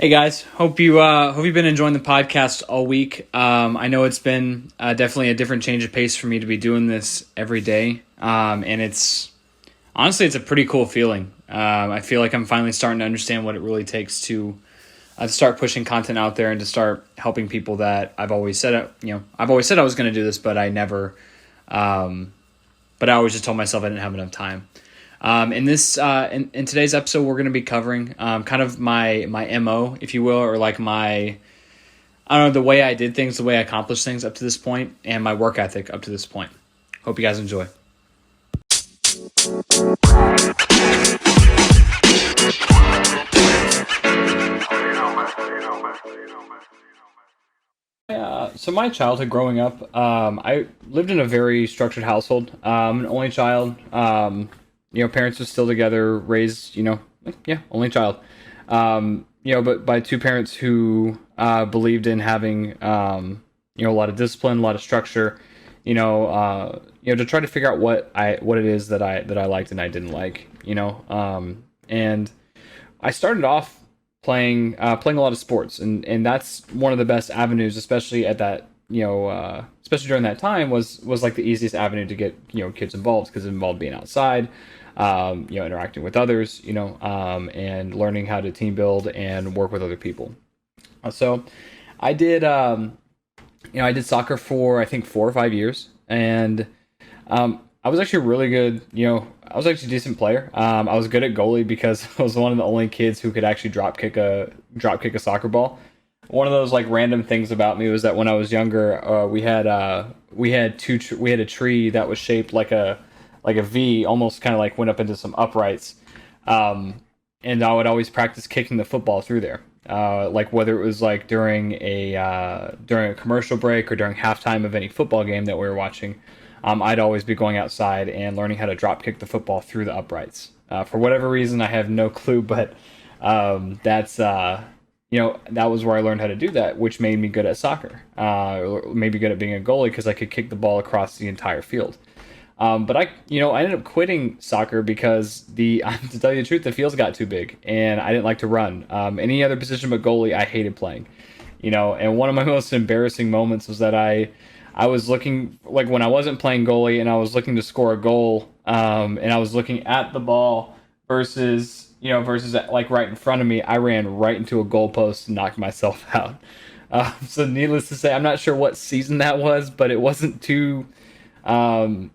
Hey guys, hope you've been enjoying the podcast all week. I know it's been definitely a different change of pace for me to be doing this every day, and it's honestly it's a pretty cool feeling. I feel like I'm finally starting to understand what it really takes to start pushing content out there and to start helping people that I've always said I was going to do this, but I never, but I always just told myself I didn't have enough time. In today's episode, we're going to be covering kind of my MO, if you will, or like I don't know, the way I did things, the way I accomplished things up to this point, and my work ethic up to this point. Hope you guys enjoy. So my childhood growing up, I lived in a very structured household. An only child. Parents were still together, raised, only child. But by two parents who believed in having, a lot of discipline, a lot of structure, to try to figure out what it is that I liked and I didn't like, and I started off playing a lot of sports, and that's one of the best avenues, especially at that, especially during that time was like the easiest avenue to get kids involved because it involved being outside, interacting with others, and learning how to team build and work with other people. So I did, I did soccer for I think 4 or 5 years, and I was actually really good. I was actually a decent player. I was good at goalie because I was one of the only kids who could actually drop kick a soccer ball. One of those like random things about me was that when I was younger, we had a tree that was shaped like a V, almost kind of like went up into some uprights. And I would always practice kicking the football through there. Like whether it was like during a commercial break or during halftime of any football game that we were watching, I'd always be going outside and learning how to drop kick the football through the uprights. For whatever reason, I have no clue, but that was where I learned how to do that, which made me good at soccer, or maybe good at being a goalie because I could kick the ball across the entire field. But I ended up quitting soccer because to tell you the truth, the fields got too big and I didn't like to run. Any other position but goalie, I hated playing. And one of my most embarrassing moments was that I was looking, like when I wasn't playing goalie and I was looking to score a goal, and I was looking at the ball versus like right in front of me, I ran right into a goalpost and knocked myself out. So needless to say, I'm not sure what season that was, but it wasn't too much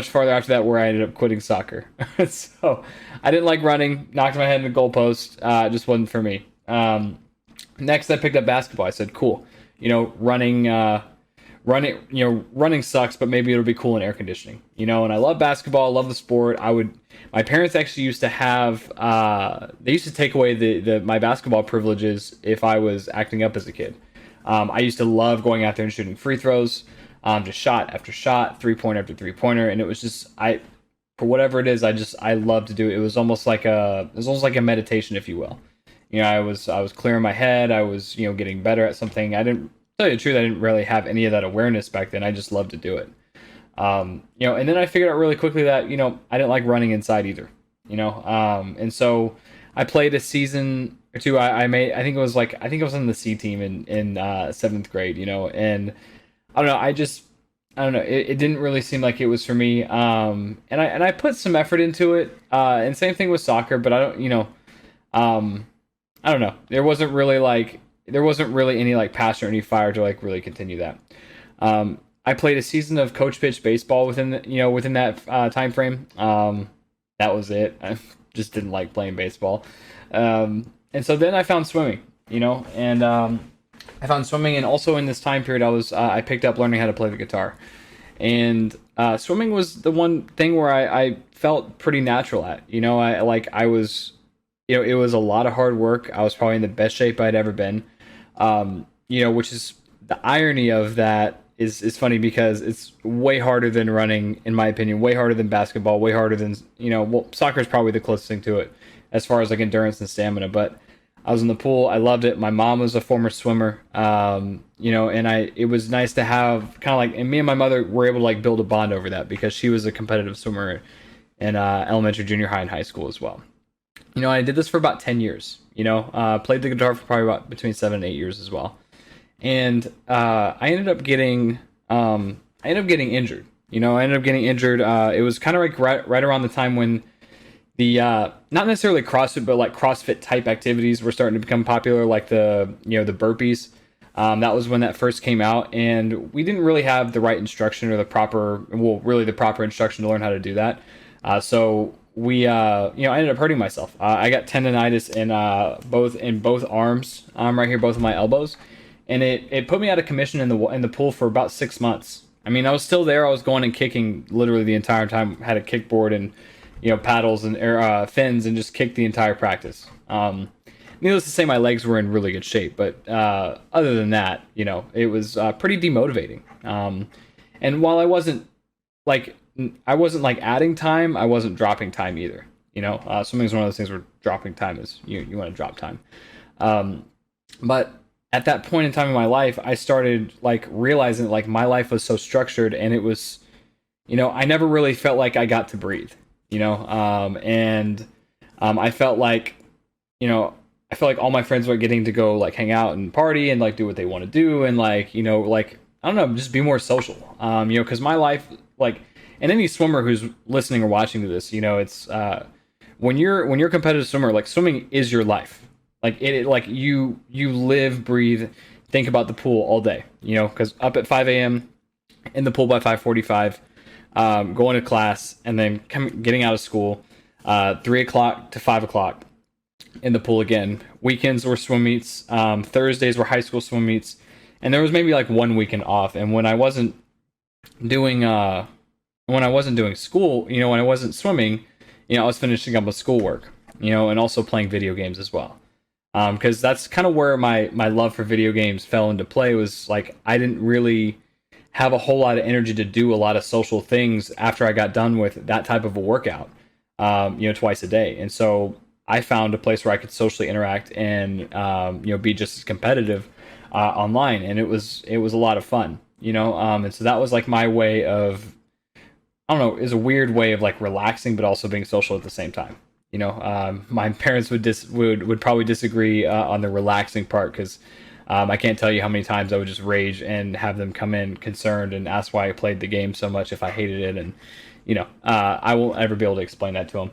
farther after that where I ended up quitting soccer. So I didn't like running, knocked my head in the goalpost. It just wasn't for me. Next, I picked up basketball. I said, cool, running sucks, but maybe it'll be cool in air conditioning, and I love basketball, I love the sport. My parents actually used to have, they used to take away my basketball privileges if I was acting up as a kid. I used to love going out there and shooting free throws, just shot after shot, 3-pointer after 3-pointer. And it was just, for whatever it is, I love to do it. It was almost like a meditation, if you will. I was clearing my head. I was, getting better at something. I didn't tell you the truth. I didn't really have any of that awareness back then. I just loved to do it. And then I figured out really quickly that, I didn't like running inside either, and so I played a season or two. I think I was on the C team in 7th grade, and I don't know. I don't know. It didn't really seem like it was for me. And I put some effort into it. And same thing with soccer, but I don't know. There wasn't really any like passion or any fire to like really continue that. I played a season of coach pitch baseball within that time frame. That was it. I just didn't like playing baseball. And so then I found swimming, and I found swimming, and also in this time period, I picked up learning how to play the guitar, and swimming was the one thing where I felt pretty natural at. I was, it was a lot of hard work. I was probably in the best shape I'd ever been, which is the irony of that is funny because it's way harder than running, in my opinion, way harder than basketball, way harder than soccer is probably the closest thing to it as far as like endurance and stamina, but I was in the pool. I loved it. My mom was a former swimmer, and it was nice to have kind of like, and me and my mother were able to like build a bond over that because she was a competitive swimmer in elementary, junior high, and high school as well. I did this for about 10 years. Played the guitar for probably about between 7 and 8 years as well. And I ended up getting injured. I ended up getting injured. It was kind of like right around the time when the not necessarily CrossFit, but like CrossFit type activities were starting to become popular, like the burpees. That was when that first came out, and we didn't really have the right instruction or the proper instruction to learn how to do that. So I ended up hurting myself. I got tendonitis in both arms, right here, both of my elbows, and it put me out of commission in the pool for about 6 months. I mean, I was still there. I was going and kicking literally the entire time. Had a kickboard and paddles and fins, and just kicked the entire practice. Needless to say, my legs were in really good shape, but other than that, it was pretty demotivating. And while like I wasn't like adding time, I wasn't dropping time either. Swimming is one of those things where dropping time is you want to drop time. But at that point in time in my life, I started like realizing like my life was so structured, and it was, I never really felt like I got to breathe. And I felt like, all my friends were getting to go like hang out and party and like do what they want to do, and like, like I don't know, just be more social. Because my life, like, and any swimmer who's listening or watching to this, it's when you're a competitive swimmer, like swimming is your life. Like like you live, breathe, think about the pool all day. Because up at 5 a.m. in the pool by 5:45, going to class, and then getting out of school, 3 o'clock to 5 o'clock in the pool again. Weekends were swim meets. Thursdays were high school swim meets, and there was maybe like one weekend off. And when I wasn't doing school, when I wasn't swimming, I was finishing up with schoolwork, and also playing video games as well. Because that's kind of where my love for video games fell into play. Was like I didn't really have a whole lot of energy to do a lot of social things after I got done with that type of a workout, twice a day. And so I found a place where I could socially interact and be just as competitive online, and it was a lot of fun. And so that was like my way of, I don't know, is a weird way of like relaxing, but also being social at the same time. My parents would probably disagree on the relaxing part, because I can't tell you how many times I would just rage and have them come in concerned and ask why I played the game so much if I hated it, and I won't ever be able to explain that to them.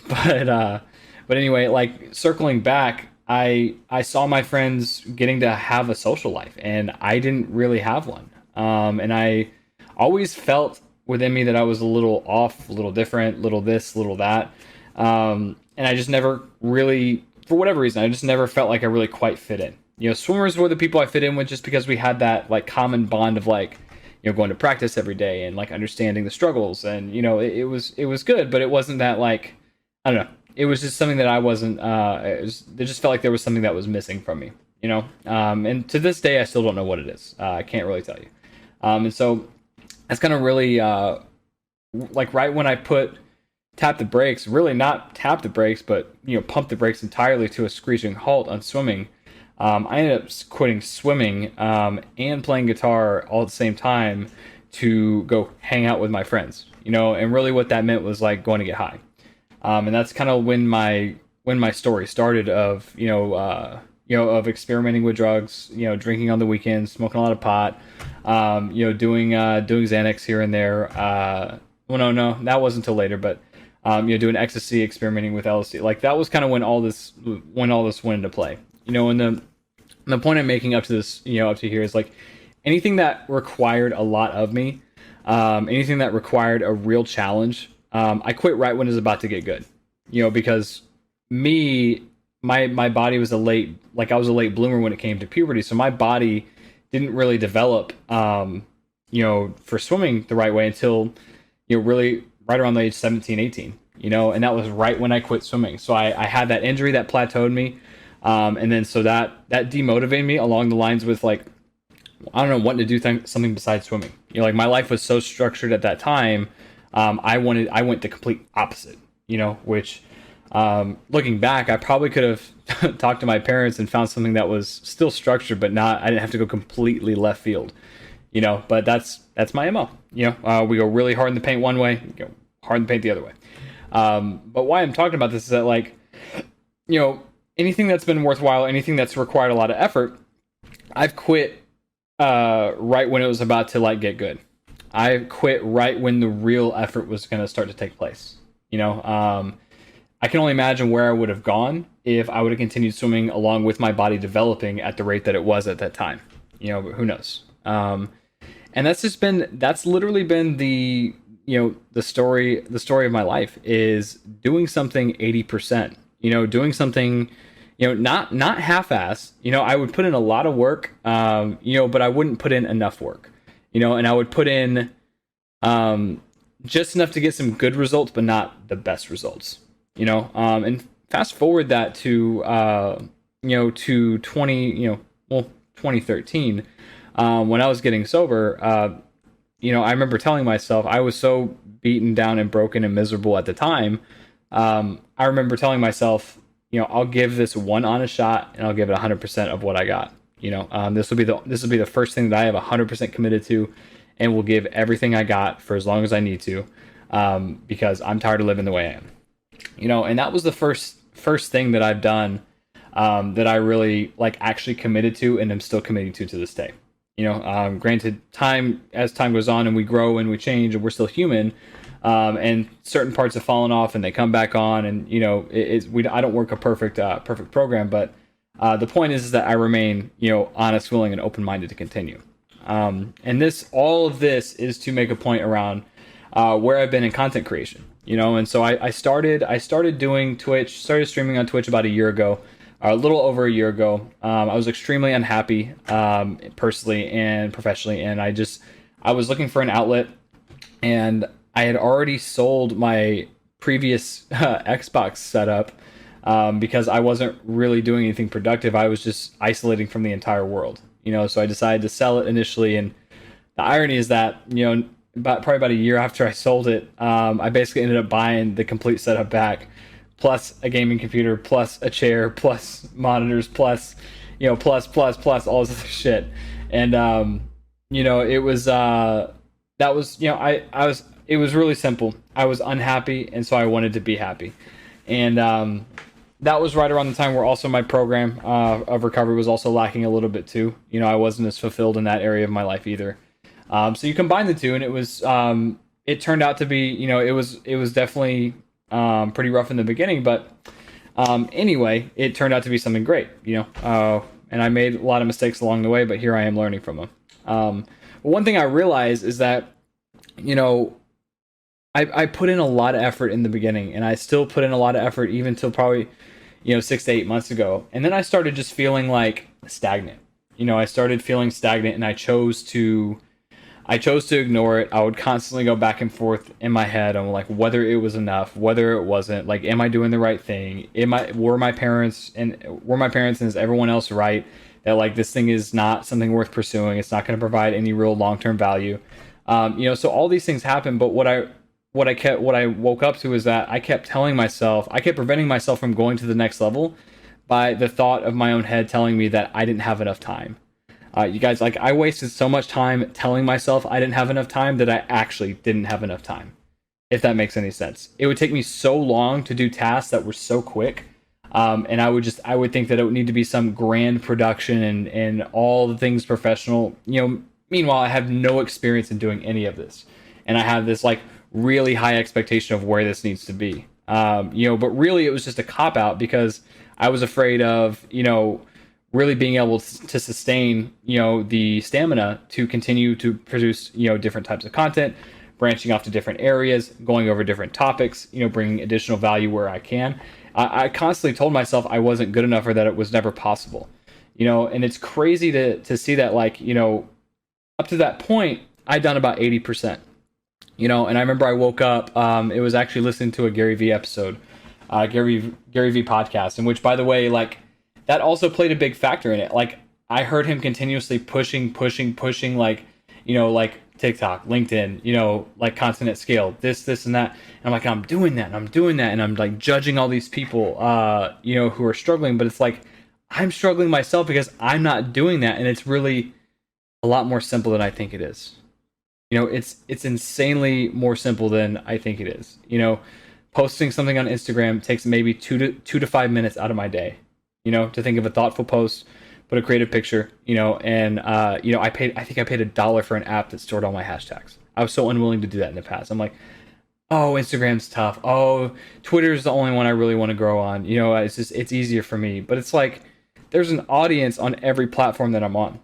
But anyway, like circling back, I saw my friends getting to have a social life, and I didn't really have one. And I always felt within me that I was a little off, a little different, little this, little that. And I just never really, for whatever reason, I just never felt like I really quite fit in. Swimmers were the people I fit in with, just because we had that like common bond of like, going to practice every day and like understanding the struggles, and it was good, but it wasn't that like, I don't know, it was just something that I wasn't. It just felt like there was something that was missing from me. And to this day I still don't know what it is. I can't really tell you. And so that's kind of really like right when I tap the brakes, really not tap the brakes, but pump the brakes entirely to a screeching halt on swimming. I ended up quitting swimming and playing guitar all at the same time to go hang out with my friends. And really what that meant was like going to get high. And that's kind of when my story started of of experimenting with drugs, drinking on the weekends, smoking a lot of pot, doing Xanax here and there. Well, no, that wasn't until later, but doing ecstasy, experimenting with LSD. Like that was kind of when all this went into play. And the point I'm making up to this, up to here, is like anything that required a lot of me, anything that required a real challenge, I quit right when it was about to get good. Because my body was I was a late bloomer when it came to puberty, so my body didn't really develop, for swimming the right way until, really right around the age 17, 18, and that was right when I quit swimming. So I had that injury that plateaued me. And then so that demotivated me along the lines with like, I don't know, wanting to do something besides swimming. Like my life was so structured at that time. I went the complete opposite, which, looking back, I probably could have talked to my parents and found something that was still structured, but I didn't have to go completely left field, but that's my MO. We go really hard in the paint one way, go hard in the paint the other way. But why I'm talking about this is that, like, you know, anything that's been worthwhile, anything that's required a lot of effort, I've quit right when it was about to like get good. I quit right when the real effort was going to start to take place. I can only imagine where I would have gone if I would have continued swimming along with my body developing at the rate that it was at that time. But who knows? And that's literally been the story of my life is doing something 80%. Doing something, not half-ass. I would put in a lot of work, but I wouldn't put in enough work. And I would put in just enough to get some good results, but not the best results. And fast forward that to 2013, when I was getting sober. I remember telling myself, I was so beaten down and broken and miserable at the time. I remember telling myself, I'll give this one honest shot and I'll give it 100% of what I got. This will be the first thing that I have 100% committed to, and will give everything I got for as long as I need to, because I'm tired of living the way I am. And that was the first thing that I've done, that I really like actually committed to, and am still committing to this day. Granted, as time goes on and we grow and we change and we're still human, and certain parts have fallen off and they come back on, and I don't work a perfect program, but the point is that I remain honest, willing, and open-minded to continue. And all of this is to make a point around where I've been in content creation. And so I started doing Twitch, started streaming on Twitch about a year ago. A little over a year ago. I was extremely unhappy, personally and professionally, and I was looking for an outlet, and I had already sold my previous Xbox setup, because I wasn't really doing anything productive. I was just isolating from the entire world, so I decided to sell it initially. And the irony is that, probably about a year after I sold it, I basically ended up buying the complete setup back, plus a gaming computer, plus a chair, plus monitors, plus all this other shit. And it was it was really simple. I was unhappy, and so I wanted to be happy. And that was right around the time where also my program of recovery was also lacking a little bit too. I wasn't as fulfilled in that area of my life either. So you combine the two, and it turned out to be, it was definitely pretty rough in the beginning, but anyway, it turned out to be something great, and I made a lot of mistakes along the way, but here I am learning from them. One thing I realized is that, I put in a lot of effort in the beginning, and I still put in a lot of effort even till probably, 6 to 8 months ago. And then I started just feeling like stagnant. I started feeling stagnant, and I chose to ignore it. I would constantly go back and forth in my head on like whether it was enough, whether it wasn't. Like, am I doing the right thing? Were my parents and is everyone else right that like this thing is not something worth pursuing? It's not going to provide any real long-term value. So all these things happen. But what I woke up to is that I kept preventing myself from going to the next level by the thought of my own head telling me that I didn't have enough time. You guys, like, I wasted so much time telling myself I didn't have enough time that I actually didn't have enough time, if that makes any sense. It would take me so long to do tasks that were so quick, and I would think that it would need to be some grand production and all the things professional. Meanwhile, I have no experience in doing any of this, and I have this like really high expectation of where this needs to be. But really, it was just a cop out because I was afraid of really being able to sustain, the stamina to continue to produce, different types of content, branching off to different areas, going over different topics, bringing additional value where I can. I constantly told myself I wasn't good enough, or that it was never possible, and it's crazy to see that, like, up to that point, I'd done about 80%, and I remember I woke up, it was actually listening to a Gary Vee episode, Gary Vee podcast, in which, by the way, like, that also played a big factor in it. Like, I heard him continuously pushing, like, like TikTok, LinkedIn, like content at scale, this and that. And I'm like, I'm doing that. And I'm like judging all these people, who are struggling. But it's like, I'm struggling myself because I'm not doing that. And it's really a lot more simple than I think it is. It's insanely more simple than I think it is. Posting something on Instagram takes maybe 2 to 5 minutes out of my day, to think of a thoughtful post, put a creative picture, and I think I paid $1 for an app that stored all my hashtags. I was so unwilling to do that in the past. I'm like, oh, Instagram's tough. Oh, Twitter's the only one I really want to grow on. It's easier for me. But it's like there's an audience on every platform that I'm on.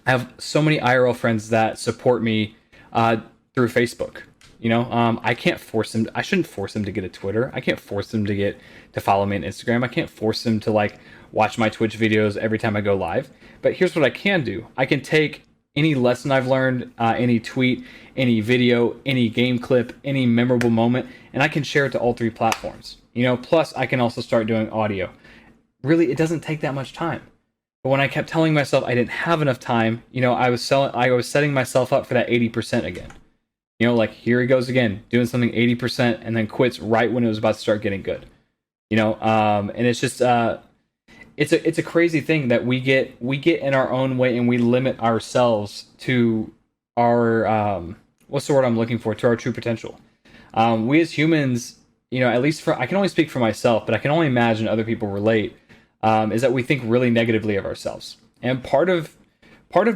I have so many IRL friends that support me through Facebook. I can't force them. I shouldn't force them to get a Twitter. I can't force them to follow me on Instagram. I can't force them to watch my Twitch videos every time I go live. But here's what I can do. I can take any lesson I've learned, any tweet, any video, any game clip, any memorable moment, and I can share it to all 3 platforms. Plus I can also start doing audio. Really, it doesn't take that much time. But when I kept telling myself I didn't have enough time, I was setting myself up for that 80% again. Here he goes again, doing something 80% and then quits right when it was about to start getting good. And it's just it's a crazy thing that we get in our own way, and we limit ourselves to our what's the word I'm looking for, to our true potential. We as humans, at least I can only speak for myself, but I can only imagine other people relate, is that we think really negatively of ourselves. And part of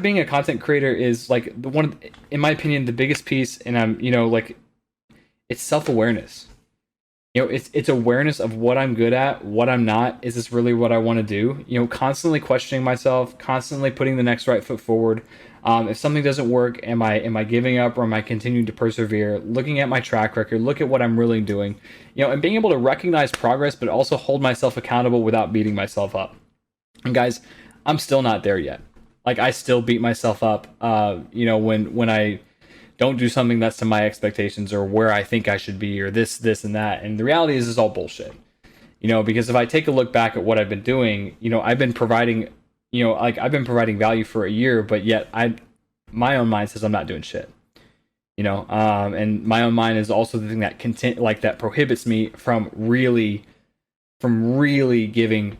being a content creator is the one, in my opinion, the biggest piece, and it's self-awareness. It's awareness of what I'm good at, what I'm not. Is this really what I want to do? Constantly questioning myself, constantly putting the next right foot forward. If something doesn't work, am I giving up, or am I continuing to persevere? Looking at my track record, look at what I'm really doing, and being able to recognize progress, but also hold myself accountable without beating myself up. And guys, I'm still not there yet. I still beat myself up, when I don't do something that's to my expectations, or where I think I should be, or this, and that. And the reality is, it's all bullshit. Because if I take a look back at what I've been doing, I've been providing, I've been providing value for a year, but yet my own mind says I'm not doing shit. And my own mind is also the thing that that prohibits me from really getting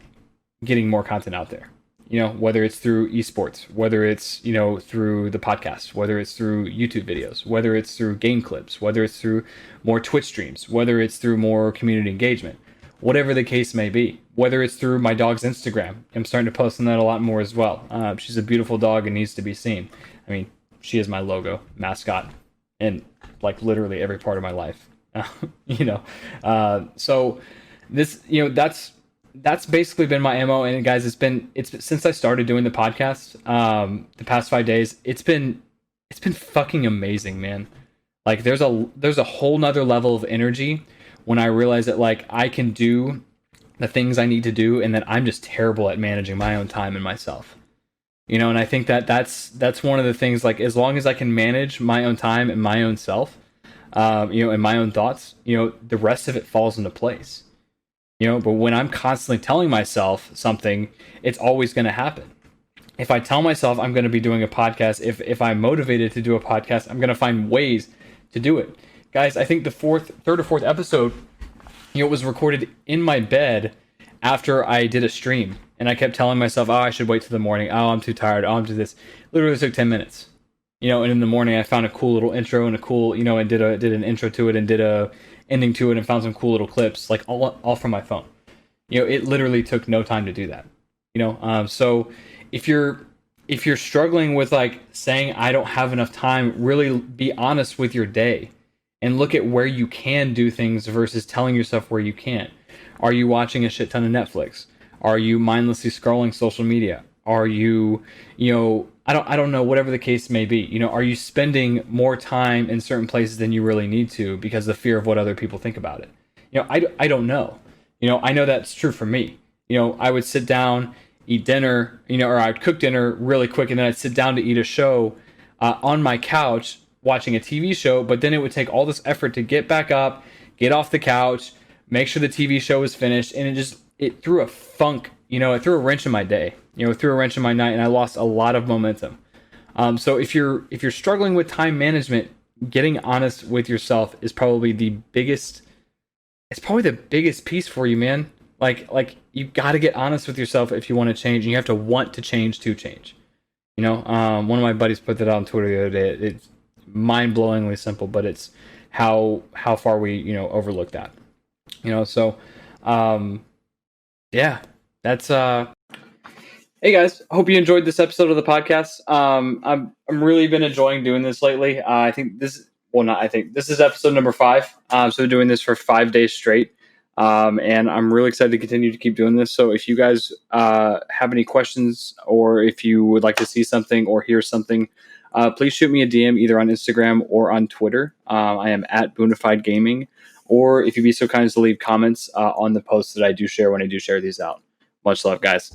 more content out there. Whether it's through esports, whether it's, through the podcast, whether it's through YouTube videos, whether it's through game clips, whether it's through more Twitch streams, whether it's through more community engagement, whatever the case may be, whether it's through my dog's Instagram. I'm starting to post on that a lot more as well. She's a beautiful dog and needs to be seen. I mean, she is my logo, mascot, and literally every part of my life. So this, that's basically been my MO. And guys, it's since I started doing the podcast, the past 5 days, it's been fucking amazing, man. There's a whole nother level of energy when I realize that I can do the things I need to do, and that I'm just terrible at managing my own time and myself. And I think that's one of the things, as long as I can manage my own time and my own self, and my own thoughts, the rest of it falls into place. But when I'm constantly telling myself something, it's always going to happen. If I tell myself I'm going to be doing a podcast, if I'm motivated to do a podcast, I'm going to find ways to do it. Guys, I think the third or fourth episode, was recorded in my bed after I did a stream. And I kept telling myself, oh, I should wait till the morning. Oh, I'm too tired. Oh, I'm too this. Literally took 10 minutes. And in the morning I found a cool little intro and and did an intro to it and did a ending to it and found some cool little clips, all from my phone. It literally took no time to do that. So if you're struggling with saying I don't have enough time, really be honest with your day and look at where you can do things versus telling yourself where you can't. Are you watching a shit ton of Netflix? Are you mindlessly scrolling social media? Are you, I don't know, whatever the case may be, are you spending more time in certain places than you really need to because of the fear of what other people think about it? I don't know. I know that's true for me. I would sit down, eat dinner, or I'd cook dinner really quick, and then I'd sit down to eat a show on my couch watching a TV show, but then it would take all this effort to get back up, get off the couch, make sure the TV show was finished, and it threw a funk, it threw a wrench in my day. It threw a wrench in my night, and I lost a lot of momentum. So if you're struggling with time management, getting honest with yourself is probably the biggest. It's probably the biggest piece for you, man. You got to get honest with yourself if you want to change, and you have to want to change to change. One of my buddies put that on Twitter the other day. It's mind-blowingly simple, but it's how far we overlook that. So um, yeah, that's Hey guys, hope you enjoyed this episode of the podcast. I'm really been enjoying doing this lately. I think this well not I think this is episode number 5. So we're doing this for 5 days straight. And I'm really excited to continue to keep doing this. So if you guys have any questions, or if you would like to see something or hear something, please shoot me a DM either on Instagram or on Twitter. I am at Boonafide Gaming. Or if you'd be so kind as to leave comments on the posts that I do share when I do share these out. Much love, guys.